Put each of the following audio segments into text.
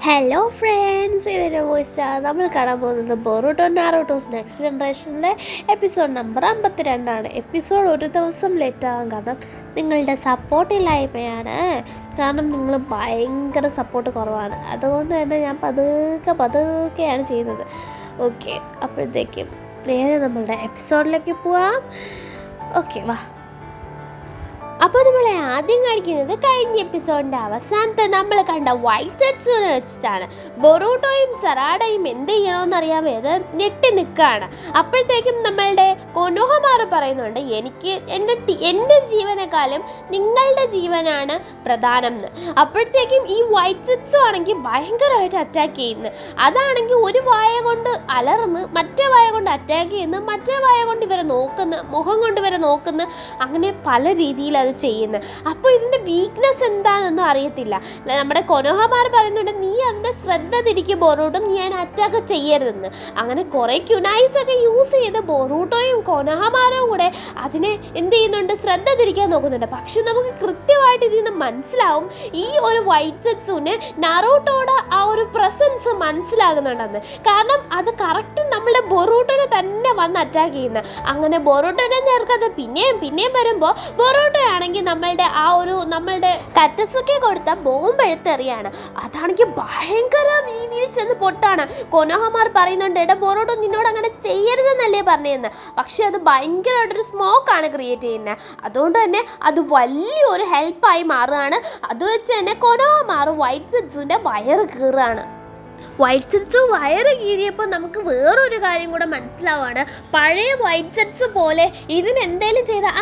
Hello friends, ഇതിൻ്റെ voice നമ്മൾ കാണാൻ പോകുന്നത് ബോറൂട്ടോ നാറൂട്ടോസ് നെക്സ്റ്റ് ജനറേഷനിലെ എപ്പിസോഡ് നമ്പർ 52 എപ്പിസോഡ് ഒരു ദിവസം ലേറ്റാകാൻ കാരണം നിങ്ങളുടെ സപ്പോർട്ടില്ലായ്മയാണ്. കാരണം നിങ്ങൾ ഭയങ്കര സപ്പോർട്ട് കുറവാണ്. അതുകൊണ്ട് തന്നെ ഞാൻ പതുക്കെയാണ് ചെയ്യുന്നത്. ഓക്കെ, അപ്പോഴത്തേക്കും നേരെ നമ്മളുടെ എപ്പിസോഡിലേക്ക് പോവാം. ഓക്കെ, വാ. അപ്പോൾ നമ്മളെ ആദ്യം കാണിക്കുന്നത് കഴിഞ്ഞ എപ്പിസോഡിൻ്റെ അവസാനത്തെ നമ്മൾ കണ്ട വൈറ്റ് സെറ്റ്സിനെ വെച്ചിട്ടാണ്. ബൊറൂട്ടോയും സറാഡയും എന്ത് ചെയ്യണമെന്നറിയാമേ അത് ഞെട്ടി നിൽക്കുകയാണ്. അപ്പോഴത്തേക്കും നമ്മളുടെ കൊനോഹമാറ് പറയുന്നുണ്ട്, എനിക്ക് എൻ്റെ ജീവനേക്കാളും നിങ്ങളുടെ ജീവനാണ് പ്രധാനം എന്ന്. അപ്പോഴത്തേക്കും ഈ വൈറ്റ് സെറ്റ്സും ആണെങ്കിൽ ഭയങ്കരമായിട്ട് അറ്റാക്ക് ചെയ്യുന്നു. അതാണെങ്കിൽ ഒരു വായ കൊണ്ട് അലർന്ന് മറ്റേ വായ കൊണ്ട് അറ്റാക്ക് ചെയ്യുന്നു, മറ്റേ വായ കൊണ്ട് ഇവരെ നോക്കുന്നു, മുഖം കൊണ്ട് ഇവരെ നോക്കുന്നു, അങ്ങനെ പല രീതിയിൽ അത് ചെയ്യുന്നത്. അപ്പോൾ ഇതിൻ്റെ വീക്ക്നെസ് എന്താണെന്നൊന്നും അറിയത്തില്ല. നമ്മുടെ കൊനോഹമാർ പറയുന്നുണ്ട്, നീ അതിൻ്റെ ശ്രദ്ധ തിരിക്കും ബൊറൂട്ടോ, നീ അതിനെ അറ്റാക്ക് ചെയ്യരുതെന്ന്. അങ്ങനെ കുറേ ക്യുനൈസ് ഒക്കെ യൂസ് ചെയ്ത് ബൊറൂട്ടോയും കൊനോഹമാരും കൂടെ അതിനെ എന്ത് ചെയ്യുന്നുണ്ട്, ശ്രദ്ധ തിരിക്കാൻ നോക്കുന്നുണ്ട്. പക്ഷെ നമുക്ക് കൃത്യമായിട്ട് ഇതിൽ നിന്ന് മനസ്സിലാവും ഈ ഒരു വൈറ്റ് സെറ്റ്സുന് നാറൂട്ടോയുടെ ആ ഒരു പ്രസൻസ് മനസ്സിലാകുന്നുണ്ടെന്ന്. കാരണം അത് കറക്റ്റ് നമ്മുടെ ബൊറൂട്ടോനെ തന്നെ വന്ന് അറ്റാക്ക് ചെയ്യുന്നത്. അങ്ങനെ ബൊറൂട്ടോനെ നേർക്കത് പിന്നെയും വരുമ്പോൾ ബൊറൂട്ടോ ആണെങ്കിൽ നമ്മളുടെ കറ്റസുക്കെ കൊടുത്ത ബോംബ് എടുത്തെറിയാണ്. അതാണെങ്കിൽ ഭയങ്കര രീതിയിൽ ചെന്ന് പൊട്ടാണ്. കൊനോഹമാർ പറയുന്നുണ്ട്, എടാ ബൊറൂട്ടോ നിന്നോട് അങ്ങനെ ചെയ്യരുതെന്നല്ലേ പറഞ്ഞതെന്ന്. പക്ഷെ അത് ഭയങ്കരമായിട്ടൊരു സ്മോക്കാണ് ക്രിയേറ്റ് ചെയ്യുന്നത്. അതുകൊണ്ട് തന്നെ അത് വലിയൊരു ഹെൽപ്പായി മാറുകയാണ്. അത് വെച്ച് തന്നെ കൊനോഹമാർ വൈറ്റ് സെറ്റ്സിൻ്റെ വയറ് കീറുകയാണ്. വൈറ്റ് സെറ്റ്സ് വയറ് കീറിയപ്പോൾ നമുക്ക് വേറൊരു കാര്യം കൂടെ മനസ്സിലാവാണ്. പഴയ വൈറ്റ് സെറ്റ്സ് പോലെ ഇതിനെന്തേലും ചെയ്താൽ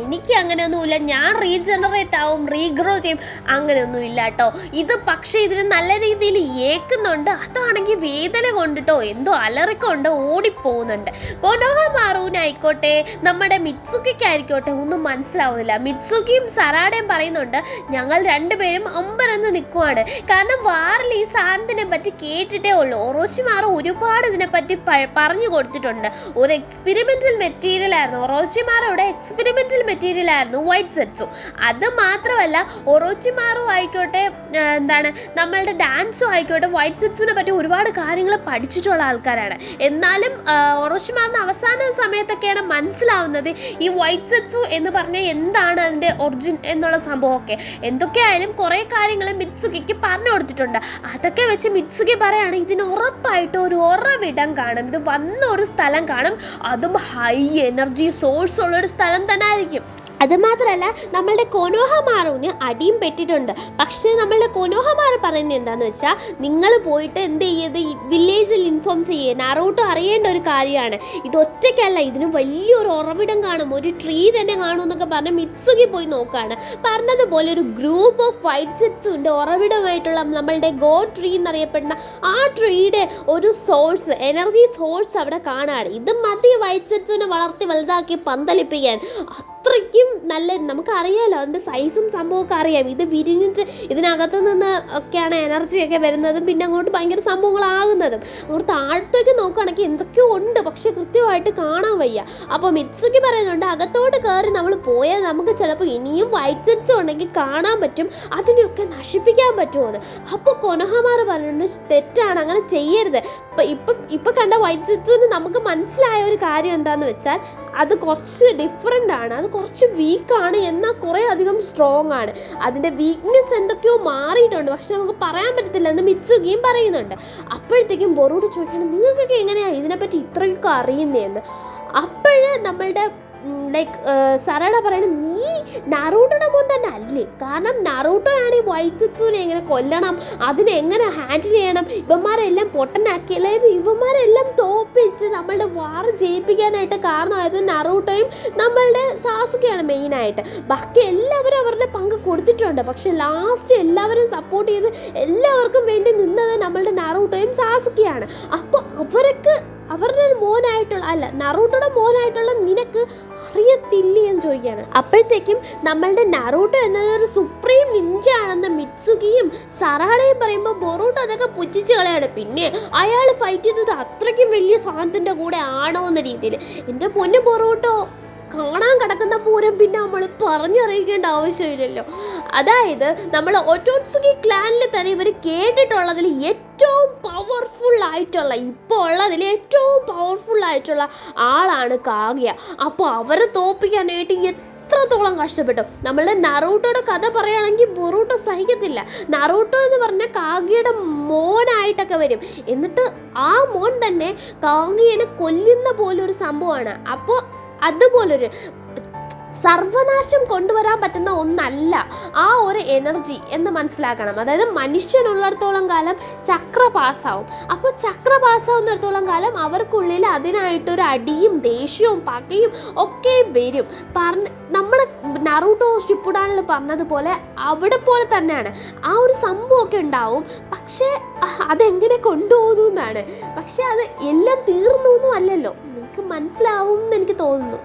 എനിക്ക് അങ്ങനെയൊന്നുമില്ല, ഞാൻ റീജനറേറ്റ് ആവും, റീഗ്രോ ചെയ്യും, അങ്ങനെയൊന്നും ഇല്ല കേട്ടോ. ഇത് പക്ഷേ ഇതിന് നല്ല രീതിയിൽ ഏക്കുന്നുണ്ട്. അതാണെങ്കിൽ വേദന കൊണ്ടിട്ടോ എന്തോ അലറിക്കൊണ്ട് ഓടിപ്പോകുന്നുണ്ട്. കൊനോഹമാറുവിനായിക്കോട്ടെ നമ്മുടെ മിറ്റ്സുക്കിക്കായിരിക്കോട്ടെ ഒന്നും മനസ്സിലാവുന്നില്ല. മിറ്റ്സുക്കിയും സറാഡയും പറയുന്നുണ്ട്, ഞങ്ങൾ രണ്ടുപേരും അമ്പരന്ന് നിൽക്കുവാണ്. കാരണം വാറിൽ ഈ സാധനത്തിനെ പറ്റി കേട്ടിട്ടേ ഉള്ളൂ. ഒറോച്ചിമാർ ഒരുപാട് ഇതിനെപ്പറ്റി പറഞ്ഞു കൊടുത്തിട്ടുണ്ട്. ഒരു എക്സ്പെരിമെൻ്റൽ മെറ്റീരിയൽ ആയിരുന്നു ഒറോച്ചിമാരുടെ വൈറ്റ് സെറ്റ്സും. അത് മാത്രമല്ല ഒറോച്ചിമാറും ആയിക്കോട്ടെ നമ്മളുടെ ഡാൻസും ആയിക്കോട്ടെ വൈറ്റ് സെറ്റ്സിനെ പറ്റി ഒരുപാട് കാര്യങ്ങൾ പഠിച്ചിട്ടുള്ള ആൾക്കാരാണ്. എന്നാലും ഒറോച്ചിമാറിന് അവസാന സമയത്തൊക്കെയാണ് മനസ്സിലാവുന്നത് ഈ വൈറ്റ് സെറ്റ്സു എന്ന് പറഞ്ഞാൽ എന്താണ് അതിൻ്റെ ഒറിജിൻ എന്നുള്ള സംഭവമൊക്കെ. എന്തൊക്കെയായാലും കുറേ കാര്യങ്ങൾ മിറ്റ്സുക്കിക്ക് പറഞ്ഞു കൊടുത്തിട്ടുണ്ട്. അതൊക്കെ വെച്ച് മിറ്റ്സുക്കി പറയാണ്, ഇതിന് ഉറപ്പായിട്ട് ഒരു ഉറവിടം കാണും, ഇത് വന്ന ഒരു സ്ഥലം കാണും, അതും ഹൈ എനർജി സോഴ്സ് ഉള്ളൊരു സ്ഥലം തന്നെ ആയിരിക്കും. അതുമാത്രമല്ല നമ്മളുടെ കൊനോഹമാറുവിന് അടിയും പെട്ടിട്ടുണ്ട്. പക്ഷേ നമ്മളുടെ കൊനോഹമാർ പറയുന്നത് എന്താണെന്ന് വെച്ചാൽ, നിങ്ങൾ പോയിട്ട് എന്ത് ചെയ്യത് ഈ വില്ലേജിൽ ഇൻഫോം ചെയ്യുക, നാറൂട്ടോ അറിയേണ്ട ഒരു കാര്യമാണ്. ഇതൊറ്റയ്ക്കല്ല, ഇതിന് വലിയൊരു ഉറവിടം കാണും, ഒരു ട്രീ തന്നെ കാണും എന്നൊക്കെ പറഞ്ഞ് മിറ്റ്സുക്കി പോയി നോക്കുകയാണ്. പറഞ്ഞതുപോലെ ഒരു ഗ്രൂപ്പ് ഓഫ് വൈറ്റ് സെറ്റ്സിൻ്റെ ഉറവിടമായിട്ടുള്ള നമ്മളുടെ ഗോഡ് ട്രീ എന്നറിയപ്പെടുന്ന ആ ട്രീയുടെ ഒരു സോഴ്സ്, എനർജി സോഴ്സ് അവിടെ കാണാണ്. ഇത് മതി വൈറ്റ് സെറ്റ്സിനെ വളർത്തി വലുതാക്കി പന്തലിപ്പിക്കാൻ. അത്രയ്ക്കും നല്ല, നമുക്കറിയാമല്ലോ അതിൻ്റെ സൈസും സംഭവമൊക്കെ അറിയാം. ഇത് വിരിഞ്ഞിട്ട് ഇതിനകത്തു നിന്ന് ഒക്കെയാണ് എനർജിയൊക്കെ വരുന്നതും പിന്നെ അങ്ങോട്ട് ഭയങ്കര സംഭവങ്ങളാകുന്നതും. അങ്ങോട്ട് താഴത്തേക്ക് നോക്കുകയാണെങ്കിൽ എന്തൊക്കെയോ ഉണ്ട്, പക്ഷെ കൃത്യമായിട്ട് കാണാൻ വയ്യ. അപ്പോൾ മിറ്റ്സുക്കി പറയുന്നുണ്ട്, അകത്തോട്ട് കയറി നമ്മൾ പോയാൽ നമുക്ക് ചിലപ്പോൾ ഇനിയും വൈറ്റ് സെറ്റ്സ് ഉണ്ടെങ്കിൽ കാണാൻ പറ്റും, അതിനെയൊക്കെ നശിപ്പിക്കാൻ പറ്റുമെന്ന്. അപ്പോൾ കൊനോഹമാർ പറയുന്നുണ്ട്, തെറ്റാണ്, അങ്ങനെ ചെയ്യരുത്. ഇപ്പം കണ്ട വൈറ്റ് സെറ്റ്സിന് നമുക്ക് മനസ്സിലായ ഒരു കാര്യം എന്താണെന്ന് വെച്ചാൽ അത് കുറച്ച് ഡിഫറെൻ്റ് ആണ്, അത് കുറച്ച് വീക്കാണ്, എന്നാൽ കുറേ അധികം സ്ട്രോങ് ആണ്. അതിൻ്റെ വീക്ക്നെസ് എന്തൊക്കെയോ മാറിയിട്ടുണ്ട്, പക്ഷെ നമുക്ക് പറയാൻ പറ്റത്തില്ല എന്ന് മിറ്റ്സുക്കിയും പറയുന്നുണ്ട്. അപ്പോഴത്തേക്കും ബൊറൂട്ടോ ചോദിക്കണം, നിങ്ങൾക്കൊക്കെ എങ്ങനെയാണ് ഇതിനെപ്പറ്റി ഇത്രയൊക്കെ അറിയുന്നതെന്ന്. അപ്പോഴ് നമ്മളുടെ സറാഡ പറയണം, നീ നാറൂട്ടോയുടെ മോൻ തന്നെ അല്ലേ? കാരണം നാറൂട്ടോ ആണ് ഈ വൈറ്റ് സെറ്റ്സിനെ എങ്ങനെ കൊല്ലണം, അതിനെ എങ്ങനെ ഹാൻഡിൽ ചെയ്യണം, ഇവന്മാരെല്ലാം പൊട്ടനാക്കി, അതായത് ഇവന്മാരെല്ലാം തോപ്പിച്ച് നമ്മളുടെ വാർ ജയിപ്പിക്കാനായിട്ട് കാരണമായത് നാറൂട്ടോയും നമ്മളുടെ സാസുകയാണ് മെയിനായിട്ട്. ബാക്കി എല്ലാവരും അവരുടെ പങ്ക് കൊടുത്തിട്ടുണ്ട്. പക്ഷെ ലാസ്റ്റ് എല്ലാവരും സപ്പോർട്ട് ചെയ്ത് എല്ലാവർക്കും വേണ്ടി നിന്നത് നമ്മളുടെ നാറൂട്ടോയും സാസുകയാണ്. അപ്പോൾ അവരുടെ നാറൂട്ടോയുടെ മോനായിട്ടുള്ള നിനക്ക് അറിയത്തില്ലേ എന്ന് ചോദിക്കുകയാണ്. അപ്പോഴത്തേക്കും നമ്മളുടെ നാറൂട്ടോ എന്നതൊരു സുപ്രീം നിഞ്ച ആണെന്ന് മിറ്റ്സുക്കിയും സറാഡയും പറയുമ്പോൾ ബൊറൂട്ടോ അതൊക്കെ പുച്ഛിച്ച് കളയാണ്. പിന്നെ അയാൾ ഫൈറ്റ് ചെയ്തത് അത്രയ്ക്കും വലിയ സാധനത്തിൻ്റെ കൂടെ ആണോ എന്ന രീതിയിൽ. എൻ്റെ പൊന്നു ബൊറൂട്ടോ, കാണാൻ കിടക്കുന്ന പൂരം പിന്നെ നമ്മൾ പറഞ്ഞറിയിക്കേണ്ട ആവശ്യമില്ലല്ലോ. അതായത് നമ്മൾ ഒറ്റോട്സുക്കി ക്ലാനിൽ തന്നെ ഇവർ കേട്ടിട്ടുള്ളതിൽ ഏറ്റവും പവർഫുൾ ആയിട്ടുള്ള, ഇപ്പോൾ ഉള്ളതിൽ ഏറ്റവും പവർഫുൾ ആയിട്ടുള്ള ആളാണ് കാഗ്യ. അപ്പോൾ അവരെ തോൽപ്പിക്കാനായിട്ട് എത്രത്തോളം കഷ്ടപ്പെട്ടു. നമ്മളുടെ നറൂട്ടോയുടെ കഥ പറയുകയാണെങ്കിൽ ബൊറൂട്ടോ സഹിക്കത്തില്ല. നറൂട്ടോ എന്ന് പറഞ്ഞാൽ കാഗ്യയുടെ മോനായിട്ടൊക്കെ വരും. എന്നിട്ട് ആ മോൻ തന്നെ കാഗ്യനെ കൊല്ലുന്ന പോലൊരു സംഭവമാണ്. അപ്പോൾ അതുപോലൊരു സർവനാശം കൊണ്ടുവരാൻ പറ്റുന്ന ഒന്നല്ല ആ ഒരു എനർജി എന്ന് മനസ്സിലാക്കണം. അതായത് മനുഷ്യനുള്ളിടത്തോളം കാലം ചക്ര പാസ്സാവും. അപ്പോൾ ചക്ര പാസ്സാവുന്നിടത്തോളം കാലം അവർക്കുള്ളിൽ അതിനായിട്ടൊരു അടിയും ദേഷ്യവും പകയും ഒക്കെ വരും. നമ്മുടെ നറൂട്ടോ ഷിപ്പുഡാനിൽ പറഞ്ഞതുപോലെ അവിടെ പോലെ തന്നെയാണ് ആ ഒരു സംഭവമൊക്കെ ഉണ്ടാവും. പക്ഷേ അതെങ്ങനെ കൊണ്ടുപോകുന്നു എന്നാണ്. പക്ഷേ അത് എല്ലാം തീർന്നു എന്നും അല്ലല്ലോ. നിങ്ങൾക്ക് മനസ്സിലാവും എന്ന് എനിക്ക് തോന്നുന്നു.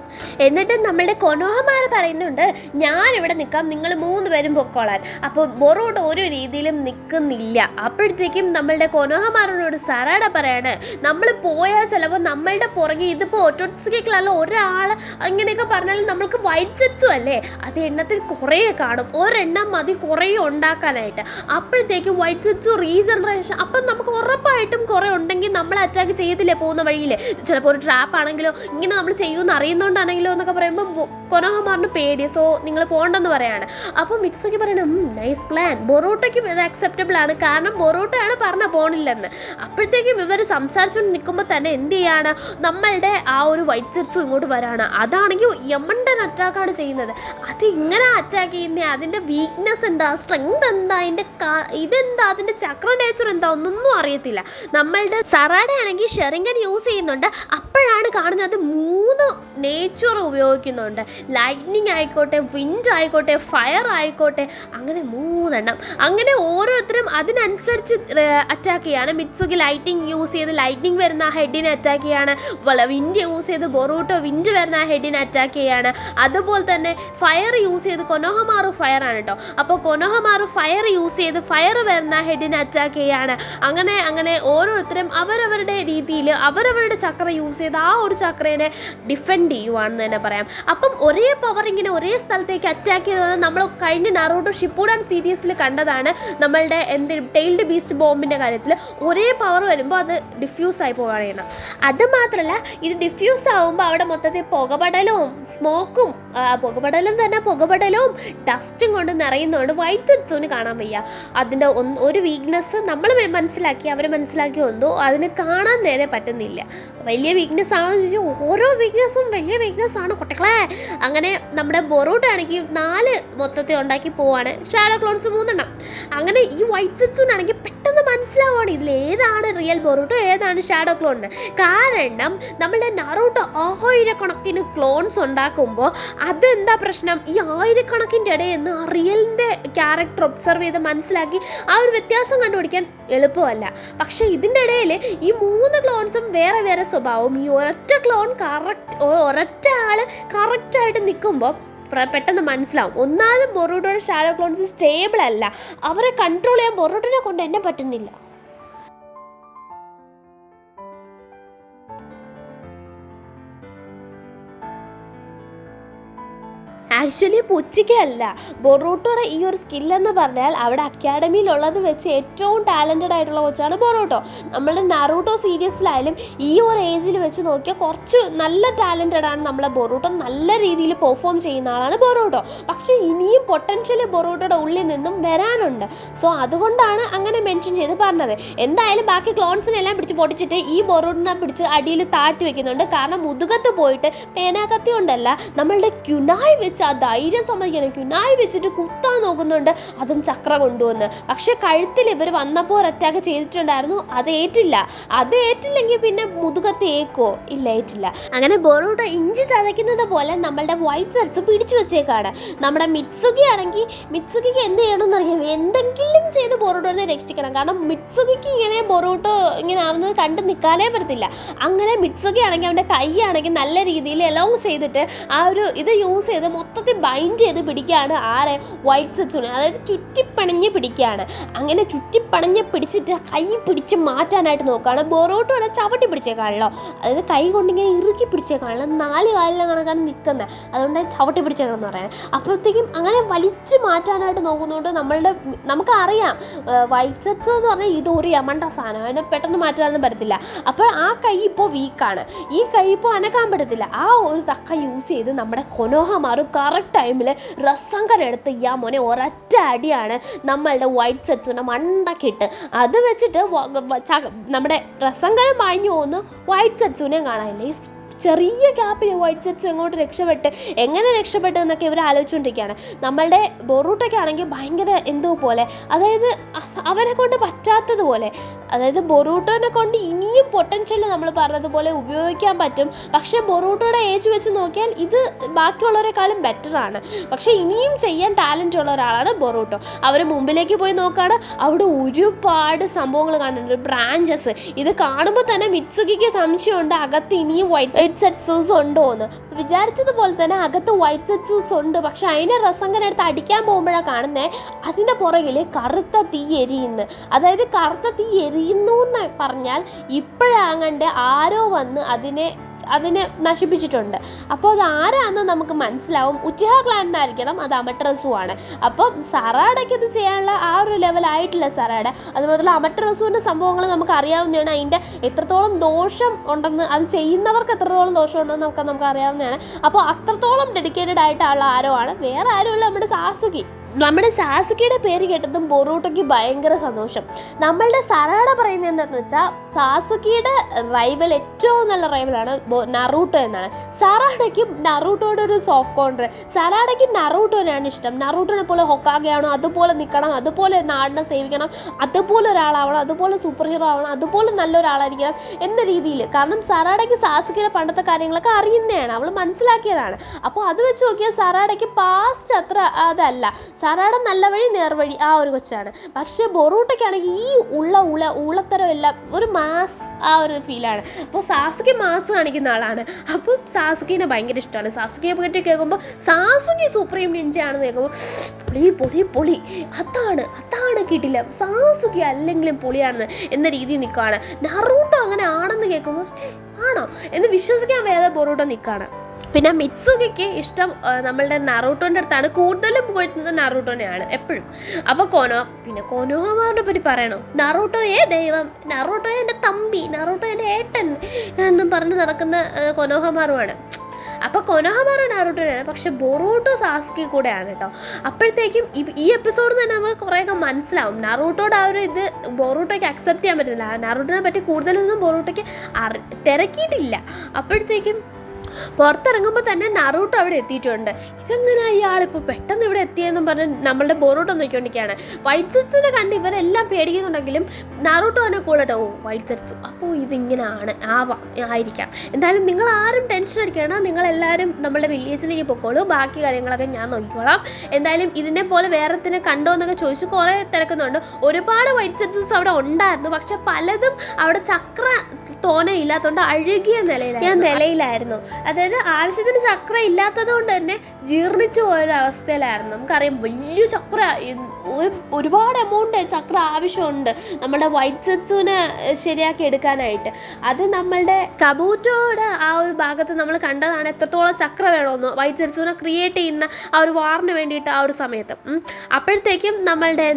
എന്നിട്ട് നമ്മളുടെ കൊനോഹമാര പറയുന്നുണ്ട്, ഞാനിവിടെ നിൽക്കാം, നിങ്ങൾ 3 പേരും പൊക്കോളാൻ. അപ്പോൾ ബൊറൂട്ടോ ഒരു രീതിയിലും നിൽക്കുന്നില്ല. അപ്പോഴത്തേക്കും നമ്മളുടെ കൊനോഹമാരോട് സറാഡ പറയാണ്, നമ്മൾ പോയാൽ ചിലപ്പോൾ നമ്മളുടെ പുറകെ ഇതിപ്പോൾ ഒറ്റോട്സുക്കിക്കുള്ള ഒരാൾ അങ്ങനെയൊക്കെ പറഞ്ഞാലും നമ്മൾക്ക് വൈറ്റ് സെറ്റ്സും അല്ലേ, അത് എണ്ണത്തിൽ കുറേ കാണും, ഒരെണ്ണം മതി കുറേ ഉണ്ടാക്കാനായിട്ട്. അപ്പോഴത്തേക്കും വൈറ്റ് സെറ്റ്സും റീജനറേഷൻ, അപ്പം നമുക്ക് ഉറപ്പായിട്ടും കുറേ ഉണ്ടെങ്കിൽ നമ്മൾ അറ്റാക്ക് ചെയ്യത്തില്ലേ പോകുന്ന വഴിയിൽ. ചിലപ്പോൾ ഒരു ട്രാപ്പ് ആണെങ്കിലോ ഇങ്ങനെ നമ്മൾ ചെയ്യുമെന്ന് അറിയുന്നതുകൊണ്ടാണെങ്കിലോ എന്നൊക്കെ പറയുമ്പോൾ കൊനോഹമാറിന് പേടി. സോ നിങ്ങൾ പോകണ്ടെന്ന് പറയാണ്. അപ്പോൾ മിറ്റ്സുക്കി പറയണം, നൈസ് പ്ലാൻ. ബൊറൂട്ടോയ്ക്കും ഇത് അക്സെപ്റ്റബിൾ ആണ്, കാരണം ബൊറൂട്ടോയാണ് പറഞ്ഞ പോണില്ലെന്ന്. അപ്പോഴത്തേക്കും ഇവർ സംസാരിച്ചുകൊണ്ട് നിൽക്കുമ്പോൾ തന്നെ എന്ത് ചെയ്യാണ്, നമ്മളുടെ ആ ഒരു വൈറ്റ് സെറ്റ്സും ഇങ്ങോട്ട് വരാണ്. അതാണെങ്കിൽ യമണ്ടൻ അറ്റാക്കാണ് ചെയ്യുന്നത്. അത് ഇങ്ങനെ അറ്റാക്ക് ചെയ്യുന്നത്, അതിൻ്റെ വീക്ക്നെസ് എന്താ, സ്ട്രെങ്ത് എന്താ, ഇതെന്താ, അതിൻ്റെ ചക്ര നേച്ചർ എന്താ ഒന്നൊന്നും അറിയത്തില്ല. നമ്മളുടെ സറാഡ ആണെങ്കിൽ ഷെറിങ്കൻ യൂസ് ചെയ്യുന്നുണ്ട്. അപ്പോഴാണ് കാണുന്നത് 3 നേച്ചർ ഉപയോഗിക്കുന്നുണ്ട്. ലൈറ്റ്നിങ് ആയിക്കോട്ടെ, വിൻഡ് ആയിക്കോട്ടെ, ഫയർ ആയിക്കോട്ടെ, അങ്ങനെ 3 എണ്ണം. അങ്ങനെ ഓരോരുത്തരും അതിനനുസരിച്ച് അറ്റാക്ക് ചെയ്യാണ്. മിറ്റ്സുക്കി ലൈറ്റിംഗ് യൂസ് ചെയ്ത് ലൈറ്റ്നിങ് വരുന്ന ഹെഡിനെ അറ്റാക്ക് ചെയ്യാണ്. വിൻഡ് യൂസ് ചെയ്ത് ബൊറൂട്ടോ വിൻഡ് വരുന്ന ഹെഡിനെ അറ്റാക്ക് ചെയ്യാണ്. അതുപോലെ തന്നെ ഫയർ യൂസ് ചെയ്ത് കൊനോഹമാറു ഫയർ ആണ് കേട്ടോ. അപ്പോൾ കൊനോഹമാറു ഫയർ യൂസ് ചെയ്ത് ഫയർ വരുന്ന ഹെഡിനെ അറ്റാക്ക് ചെയ്യാണ്. അങ്ങനെ ഓരോരുത്തരും അവരവരുടെ രീതിയിൽ അവരവരുടെ ചക്ര യൂസ് ചെയ്ത് ആ ഒരു ചക്രേനെ ഡിഫെൻഡ് ചെയ്യുവാണെന്ന് തന്നെ പറയാം. അപ്പം ഒരേ പവർ ഇങ്ങനെ ഒരേ സ്ഥലത്തേക്ക് അറ്റാക്ക് ചെയ്തത് നമ്മൾ കഴിഞ്ഞ നറൂട്ടോ ഷിപ്പുഡൻ സീരീസിൽ കണ്ടതാണ്. നമ്മളുടെ ടെയിൽഡ് ബീസ്റ്റ് ബോംബിൻ്റെ കാര്യത്തിൽ ഒരേ പവർ വരുമ്പോൾ അത് ഡിഫ്യൂസ് ആയി പോവുകയാണ്. അത് മാത്രമല്ല, ഇത് ഡിഫ്യൂസ് ആകുമ്പോൾ അവിടെ മൊത്തത്തിൽ പുകപടലവും സ്മോക്കും പുകപടലവും ഡസ്റ്റും കൊണ്ട് നിറയുന്നതുകൊണ്ട് വൈറ്റ് സെറ്റ്സിന് കാണാൻ വയ്യ. അതിൻ്റെ ഒരു വീക്ക്നെസ് നമ്മൾ അവർ മനസ്സിലാക്കി വന്നു, അതിന് കാണാൻ നേരെ പറ്റുന്നില്ല. വലിയ വീക്ക്നെസ് ആണെന്ന് ചോദിച്ചാൽ ഓരോ വീക്ക്നെസ്സും വലിയ വീക്ക്നെസ് ആണ് കുട്ടികളെ. അങ്ങനെ നമ്മുടെ ബൊറൂട്ടോ ആണെങ്കിൽ 4 മൊത്തത്തിൽ ഉണ്ടാക്കി പോവാണ്. ഷാഡോ ക്ലോൺസ് 3 എണ്ണം. അങ്ങനെ ഈ വൈറ്റ് സെറ്റ്സിനാണെങ്കിൽ പെട്ടെന്ന് മനസ്സിലാവുകയാണ് ഇതിലേതാണ് റിയൽ ബൊറൂട്ടോ, ഏതാണ് ഷാഡോ ക്ലോൺ. കാരണം നമ്മളുടെ നറൂട്ടോ 1000കണക്കിന് ക്ലോൺസ് ഉണ്ടാക്കുമ്പോൾ അതെന്താ പ്രശ്നം, ഈ 1000കണക്കിൻ്റെ ഇടയിൽ നിന്ന് ആ റിയലിൻ്റെ ക്യാരക്ടർ ഒബ്സർവ് ചെയ്ത് മനസ്സിലാക്കി ആ ഒരു വ്യത്യാസം കണ്ടുപിടിക്കാൻ എളുപ്പമല്ല. പക്ഷേ ഇതിൻ്റെ ഇടയിൽ ഈ 3 ക്ലോൺസും വേറെ വേറെ സ്വഭാവവും, ഈ ഒരൊറ്റ ക്ലോൺ ഒരൊറ്റ ആൾ കറക്റ്റായിട്ട് നിൽക്കുമ്പോൾ പെട്ടെന്ന് മനസ്സിലാവും. ഒന്നാമത് ബൊറൂട്ടോയുടെ ഷാഡോ ക്ലോൺസ് സ്റ്റേബിൾ അല്ല, അവരെ കൺട്രോൾ ചെയ്യാൻ ബൊറൂട്ടോനെ കൊണ്ട് എന്നെ പറ്റുന്നില്ല. ആക്ച്വലി പുച്ചിക്കല്ല, ബൊറൂട്ടോയുടെ ഈ ഒരു സ്കില്ലെന്ന് പറഞ്ഞാൽ അവിടെ അക്കാഡമിയിലുള്ളത് വെച്ച് ഏറ്റവും ടാലൻറ്റഡ് ആയിട്ടുള്ള കൊച്ചാണ് ബൊറൂട്ടോ. നമ്മളുടെ നറൂട്ടോ സീരീസിലായാലും ഈ ഒരു ഏജിൽ വെച്ച് നോക്കിയാൽ കുറച്ച് നല്ല ടാലൻറ്റഡ് ആണ് നമ്മളെ ബൊറൂട്ടോ. നല്ല രീതിയിൽ പെർഫോം ചെയ്യുന്ന ആളാണ് ബൊറൂട്ടോ. പക്ഷേ ഇനിയും പൊട്ടൻഷ്യലി ബൊറൂട്ടോയുടെ ഉള്ളിൽ നിന്നും വരാനുണ്ട്. സോ അതുകൊണ്ടാണ് അങ്ങനെ മെൻഷൻ ചെയ്ത് പറഞ്ഞത്. എന്തായാലും ബാക്കി ക്ലോൺസിനെല്ലാം പിടിച്ച് പൊട്ടിച്ചിട്ട് ഈ ബൊറൂട്ടോനെ പിടിച്ച് അടിയിൽ താഴ്ത്തി വെക്കുന്നുണ്ട്. കാരണം മുതുകത്ത് പോയിട്ട് പേനാക്കത്തി കൊണ്ടല്ല, നമ്മളുടെ ക്യുനായി വെച്ച് ആ ധൈര്യം സമ്മതിക്കണം. ക്യുനായി വെച്ചിട്ട് കുത്താൻ നോക്കുന്നുണ്ട്, അതും ചക്ര കൊണ്ടുവന്ന്. പക്ഷെ കഴുത്തിൽ ഇവർ വന്നപ്പോൾ ഒരു അറ്റാക്ക് ചെയ്തിട്ടുണ്ടായിരുന്നു, അത് ഏറ്റില്ലെങ്കിൽ പിന്നെ മുതുകത്ത് ഏക്കോ ഇല്ല, ഏറ്റില്ല. അങ്ങനെ ബൊറൂട്ടോ ഇഞ്ചി ചതയ്ക്കുന്നത് പോലെ നമ്മളുടെ വൈറ്റ് സെറ്റ്സ് പിടിച്ചു വെച്ചേക്കാണ്. നമ്മുടെ മിറ്റ്സുക്കി ആണെങ്കിൽ മിറ്റ്സുക്കിക്ക് എന്ത് ചെയ്യണമെന്ന് അറിയാം, എന്തെങ്കിലും ചെയ്ത് ബൊറൂട്ടോനെ രക്ഷിക്കണം. കാരണം മിറ്റ്സുക്കിക്ക് ഇങ്ങനെ ബൊറൂട്ടോ ഇങ്ങനെ ആവുന്നത് കണ്ട് നിൽക്കാനേ പറ്റത്തില്ല. അങ്ങനെ മിറ്റ്സുക്കി ആണെങ്കിൽ അവൻ്റെ കൈ ആണെങ്കിൽ നല്ല രീതിയിൽ എലോങ് ചെയ്തിട്ട് ആ ഒരു ഇത് യൂസ് ചെയ്ത് മൊത്തത്തിൽ മൊത്തത്തിൽ ബൈൻഡ് ചെയ്ത് പിടിക്കുകയാണ് ആരെ, വൈറ്റ് സെറ്റ്സുനെ. അതായത് ചുറ്റിപ്പണഞ്ഞ് പിടിക്കുകയാണ്. അങ്ങനെ ചുറ്റിപ്പണഞ്ഞ് പിടിച്ചിട്ട് കൈ പിടിച്ച് മാറ്റാനായിട്ട് നോക്കുകയാണ്. ബൊറൂട്ടോനെ ചവിട്ടി പിടിച്ചേക്കാണല്ലോ, അതായത് കൈ കൊണ്ടിങ്ങനെ ഇറുക്കി പിടിച്ചേക്കാണല്ലോ, 4 കാലിലും കണക്കാണ് നിൽക്കുന്നത്, അതുകൊണ്ട് ചവിട്ടി പിടിച്ചേക്കാന്ന് പറയുന്നത്. അപ്പോഴത്തേക്കും അങ്ങനെ വലിച്ചു മാറ്റാനായിട്ട് നോക്കുന്നതുകൊണ്ട് നമുക്കറിയാം വൈറ്റ് സെറ്റ്സ് എന്ന് പറഞ്ഞാൽ ഇത് ഒരു യമണ്ട സാധനം, അതിനെ പെട്ടെന്ന് മാറ്റാനൊന്നും പറ്റത്തില്ല. അപ്പോൾ ആ കൈ ഇപ്പോൾ വീക്കാണ്, ഈ കൈ ഇപ്പോൾ അനക്കാൻ പറ്റത്തില്ല. ആ ഒരു തക്ക യൂസ് ചെയ്ത് നമ്മുടെ കൊനോഹമാരു കറക്റ്റ് ടൈമിൽ റസങ്കൻ എടുത്ത് മോനെ ഒരൊറ്റ അടിയാണ് നമ്മളുടെ വൈറ്റ് സെറ്റ്സിനെ മണ്ടക്കിട്ട്. അത് വെച്ചിട്ട് നമ്മുടെ റസങ്കനും മാഞ്ഞു പോകുന്നു, വൈറ്റ് സെറ്റ്സിനെയും കാണാനില്ല. ഈ ചെറിയ ഗ്യാപ്പിൽ വൈറ്റ് സെറ്റ്സ് എങ്ങോട്ട് എങ്ങനെ രക്ഷപ്പെട്ടു എന്നൊക്കെ ഇവർ ആലോചിച്ചുകൊണ്ടിരിക്കുകയാണ്. നമ്മളുടെ ബൊറൂട്ടോയ്ക്കാണെങ്കിൽ ഭയങ്കര എന്തോ പോലെ, അതായത് അവനെ കൊണ്ട് പറ്റാത്തതുപോലെ. അതായത് ബൊറൂട്ടോനെ കൊണ്ട് ഇനിയും പൊട്ടൻഷ്യൽ നമ്മൾ പറഞ്ഞതുപോലെ ഉപയോഗിക്കാൻ പറ്റും. പക്ഷേ ബൊറൂട്ടോയുടെ ഏജ് വെച്ച് നോക്കിയാൽ ഇത് ബാക്കിയുള്ളവരെക്കാളും ബെറ്ററാണ്. പക്ഷേ ഇനിയും ചെയ്യാൻ ടാലൻ്റ് ഉള്ള ഒരാളാണ് ബൊറൂട്ടോ. അവർ മുമ്പിലേക്ക് പോയി നോക്കുകയാണ്, അവിടെ ഒരുപാട് സംഭവങ്ങൾ കാണുന്നുണ്ട്, ബ്രാഞ്ചസ്. ഇത് കാണുമ്പോൾ തന്നെ മിത്സുകിക്ക് സംശയമുണ്ട് അകത്ത് ഇനിയും വൈറ്റ് സെറ്റ്സൂസ് ഉണ്ടോ എന്ന്. വിചാരിച്ചതുപോലെ തന്നെ അകത്ത് വൈറ്റ് സെറ്റ്സൂസ് ഉണ്ട്. പക്ഷെ അതിനെ റസങ്കനെടുത്ത് അടിക്കാൻ പോകുമ്പോഴാണ് കാണുന്നത് അതിൻ്റെ പുറകിൽ കറുത്ത തീ എരിയുന്നു. അതായത് കറുത്ത തീ എരിയുന്നു എന്ന് പറഞ്ഞാൽ ഇപ്പോഴാങ്ങണ്ട് ആരോ വന്ന് അതിനെ നശിപ്പിച്ചിട്ടുണ്ട്. അപ്പോൾ അത് ആരാന്ന് നമുക്ക് മനസ്സിലാവും. ഉച്ചിഹ ക്ലാനായിരിക്കണം, അത് അമട്രസുവാണ്. അപ്പം സറാഡയ്ക്ക് ഇത് ചെയ്യാനുള്ള ആ ഒരു ലെവലായിട്ടില്ല സറാഡ. അതുപോലെ അമട്രസുവിൻ്റെ സംഭവങ്ങൾ നമുക്ക് അറിയാവുന്നതാണ്. അതിൻ്റെ എത്രത്തോളം ദോഷം ഉണ്ടെന്ന്, അത് ചെയ്യുന്നവർക്ക് എത്രത്തോളം ദോഷം ഉണ്ടെന്ന് നമുക്ക് അറിയാവുന്നതാണ്. അപ്പോൾ അത്രത്തോളം ഡെഡിക്കേറ്റഡ് ആയിട്ടുള്ള ആരോ ആണ്, വേറെ ആരുമല്ല, നമ്മുടെ സാസുക്കിയുടെ പേര് കേട്ടതും ബൊറൂട്ടോയ്ക്ക് ഭയങ്കര സന്തോഷം. നമ്മളുടെ സറാഡ പറയുന്നത് എന്താണെന്ന് വെച്ചാൽ സാസുക്കിയുടെ റൈവൽ, ഏറ്റവും നല്ല റൈവലാണ് നറൂട്ടോ എന്നാണ്. സറാഡയ്ക്ക് നറൂട്ടോയുടെ ഒരു സോഫ്റ്റ് കോർണർ. സറാഡയ്ക്ക് നറൂട്ടോനെയാണ് ഇഷ്ടം. നറൂട്ടോനെ പോലെ ഹൊക്കാഗെയാണോ, അതുപോലെ നിൽക്കണം, അതുപോലെ നാടിനെ സേവിക്കണം, അതുപോലെ ഒരാളാവണം, അതുപോലെ സൂപ്പർ ഹീറോ ആവണം, അതുപോലെ നല്ലൊരാളായിരിക്കണം എന്ന രീതിയിൽ. കാരണം സറാഡയ്ക്ക് സാസുക്കിയുടെ പണ്ടത്തെ കാര്യങ്ങളൊക്കെ അറിയുന്നതാണ്, അവൾ മനസ്സിലാക്കിയതാണ്. അപ്പോൾ അത് വെച്ച് നോക്കിയാൽ സറാഡയ്ക്ക് പാസ്റ്റ് അത്ര അതല്ല. സറാഡ നല്ല വഴി നേർവഴി ആ ഒരു കൊച്ചാണ്. പക്ഷേ ബൊറൂട്ടയ്ക്കാണെങ്കിൽ ഈ ഉള്ളത്തരം എല്ലാം ഒരു മാസ് ആ ഒരു ഫീലാണ്. അപ്പോൾ സാസുക്കി മാസ് കാണിക്കുന്ന ആളാണ്. അപ്പം സാസുക്കിനെ ഭയങ്കര ഇഷ്ടമാണ്. സാസുക്കിയെ പറ്റി കേൾക്കുമ്പോൾ സാസുക്കി സുപ്രീം നിഞ്ചയാണെന്ന് കേൾക്കുമ്പോൾ പൊളി അതാണ് കിട്ടില്ല, സാസുക്കി അല്ലെങ്കിലും പൊളിയാണെന്ന് എന്ന രീതിയിൽ നിൽക്കുകയാണ്. നറൂട്ടോ അങ്ങനെ ആണെന്ന് കേൾക്കുമ്പോൾ ആണോ എന്ന് വിശ്വസിക്കാൻ വേറെ ബൊറൂട്ടോ നിൽക്കുകയാണ്. പിന്നെ മിത്സുകിക്ക് ഇഷ്ടം നമ്മളുടെ നറൂട്ടോൻ്റെ അടുത്താണ്, കൂടുതലും പോയിട്ടുള്ളത് നറൂട്ടോനെയാണ് എപ്പോഴും. അപ്പോൾ കൊനോഹമാറിനെ പറ്റി പറയണോ, നറൂട്ടോയെ ദൈവം, നറൂട്ടോയെ എൻ്റെ തമ്പി, നറൂട്ടോ എൻ്റെ ഏട്ടൻ എന്നും പറഞ്ഞ് നടക്കുന്ന കൊനോഹമാറുമാണ്. അപ്പോൾ കൊനോഹമാറു നറൂട്ടോയാണ്, പക്ഷെ ബൊറൂട്ടോ സാസുക്കി കൂടെയാണ് കേട്ടോ. അപ്പോഴത്തേക്കും ഈ എപ്പിസോഡിൽ തന്നെ നമുക്ക് കുറേയൊക്കെ മനസ്സിലാവും നറൂട്ടോയുടെ ആ ഒരു ഇത് ബൊറൂട്ടോയ്ക്ക് അക്സെപ്റ്റ് ചെയ്യാൻ പറ്റുന്നില്ല. നറൂട്ടോനെ പറ്റി കൂടുതലൊന്നും ബൊറൂട്ടോയ്ക്ക് തിരക്കിയിട്ടില്ല. അപ്പോഴത്തേക്കും പുറത്തിറങ്ങുമ്പോൾ തന്നെ നറൂട്ടോ അവിടെ എത്തിയിട്ടുണ്ട്. ഇതെങ്ങനെ ഇയാളിപ്പോൾ പെട്ടെന്ന് ഇവിടെ എത്തിയെന്നും പറഞ്ഞ് നമ്മളുടെ ബൊറൂട്ടോ നോക്കിക്കൊണ്ടിരിക്കുകയാണ്. വൈറ്റ് സെറ്റ്സിനെ കണ്ട് ഇവരെല്ലാം പേടിക്കുന്നുണ്ടെങ്കിലും നറൂട്ടോ തന്നെ കൂളട്ടോ, വൈറ്റ് സെറ്റ്സു അപ്പോൾ ഇതിങ്ങനെയാണ് ആയിരിക്കാം. എന്തായാലും നിങ്ങൾ ആരും ടെൻഷൻ അടിക്കണം, നിങ്ങളെല്ലാവരും നമ്മളുടെ വില്ലേജിലേക്ക് പൊക്കോളൂ, ബാക്കി കാര്യങ്ങളൊക്കെ ഞാൻ നോക്കിക്കോളാം. എന്തായാലും ഇതിനെ പോലെ വേറെത്തിനെ കണ്ടോ എന്നൊക്കെ ചോദിച്ച് കുറേ തിരക്കുന്നുണ്ട്. ഒരുപാട് വൈറ്റ് സെറ്റ്സസ് അവിടെ ഉണ്ടായിരുന്നു, പക്ഷെ പലതും അവിടെ ചക്ര തോന ഇല്ലാത്തതുകൊണ്ട് അഴുകിയ നിലയിലായിരുന്നു. അതായത് ആവശ്യത്തിന് ചക്ര ഇല്ലാത്തത് കൊണ്ട് തന്നെ ജീർണിച്ചു പോയൊരവസ്ഥയിലായിരുന്നു. നമുക്കറിയാം വലിയ ചക്ര, ഒരുപാട് എമൗണ്ട് ചക്ര ആവശ്യമുണ്ട് നമ്മുടെ വൈറ്റ് സെറ്റ്സിനെ ശരിയാക്കി എടുക്കാനായിട്ട്. അത് നമ്മളുടെ കബൂറ്റോയുടെ ആ ഒരു ഭാഗത്ത് നമ്മൾ കണ്ടതാണ്, എത്രത്തോളം ചക്ര വേണമെന്ന് വൈറ്റ് സെറ്റ്സിനെ ക്രിയേറ്റ് ചെയ്യുന്ന ആ ഒരു വാറിന് വേണ്ടിയിട്ട് ആ ഒരു സമയത്ത്. അപ്പോഴത്തേക്കും നമ്മളുടെ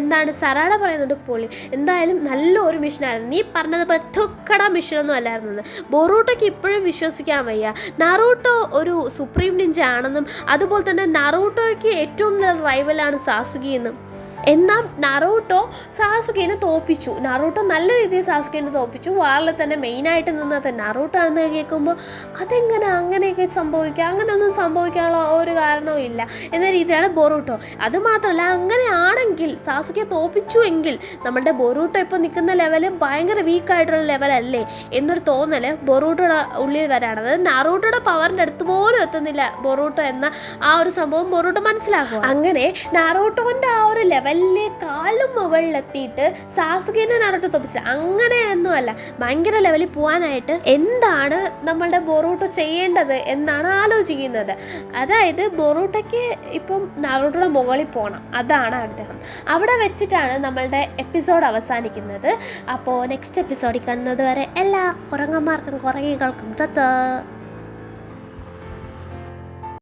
സറാഡ പറയുന്നുണ്ട് പൊളി, എന്തായാലും നല്ലൊരു മിഷനായിരുന്നു, നീ പറഞ്ഞത് തുക്കട മിഷനൊന്നും അല്ലായിരുന്നത്. ബൊറൂട്ടോയ്ക്ക് ഇപ്പോഴും വിശ്വസിക്കാൻ വയ്യ നറൂട്ടോ ഒരു സുപ്രീം നിഞ്ച ആണെന്നും അതുപോലെ തന്നെ നറൂട്ടോയ്ക്ക് ഏറ്റവും നല്ല റൈവലാണ് സാസുകി എന്നും. എന്നാൽ നറൂട്ടോ സാസുകേനെ തോൽപ്പിച്ചു. നറൂട്ടോ നല്ല രീതിയിൽ സാസുകേനെ തോൽപ്പിച്ചു. വാറിൽ തന്നെ മെയിനായിട്ട് നിന്നത് നറൂട്ടോ ആണെന്ന് കേൾക്കുമ്പോൾ അതെങ്ങനെ അങ്ങനെയൊക്കെ സംഭവിക്കുക, അങ്ങനെയൊന്നും സംഭവിക്കാനുള്ള ഒരു കാരണവും ഇല്ല എന്ന രീതിയിലാണ് ബൊറൂട്ടോ. അതുമാത്രമല്ല, അങ്ങനെയാണെങ്കിൽ സാസുകയെ തോൽപ്പിച്ചു എങ്കിൽ നമ്മുടെ ബൊറൂട്ടോ ഇപ്പോൾ നിൽക്കുന്ന ലെവല് ഭയങ്കര വീക്കായിട്ടുള്ള ലെവലല്ലേ എന്നൊരു തോന്നൽ ബൊറൂട്ടോയുടെ ഉള്ളിൽ വരാണ്. അതായത് നറൂട്ടോയുടെ പവറിൻ്റെ അടുത്ത് പോലും എത്തുന്നില്ല ബൊറൂട്ടോ എന്ന ആ ഒരു സംഭവം ബൊറൂട്ടോ മനസ്സിലാക്കുക. അങ്ങനെ നറൂട്ടോൻ്റെ ആ ഒരു ലെവൽ ലെവലിലേക്കാളും മുകളിലെത്തിയിട്ട് സാസുകേനെ നാരുട്ടോ തോപ്പിച്ചില്ല. അങ്ങനെയൊന്നും അല്ല, ഭയങ്കര ലെവലിൽ പോകാനായിട്ട് എന്താണ് നമ്മളുടെ ബൊറൂട്ടോ ചെയ്യേണ്ടത് എന്നാണ് ആലോചിക്കുന്നത്. അതായത് ബൊറൂട്ടോയ്ക്ക് ഇപ്പം നാരുട്ടോയുടെ മുകളിൽ പോകണം, അതാണ് ആഗ്രഹം. അവിടെ വെച്ചിട്ടാണ് നമ്മളുടെ എപ്പിസോഡ് അവസാനിക്കുന്നത്. അപ്പോൾ നെക്സ്റ്റ് എപ്പിസോഡിൽ കാണുന്നത് വരെ എല്ലാ കുരങ്ങന്മാർക്കും കുറങ്ങികൾക്കും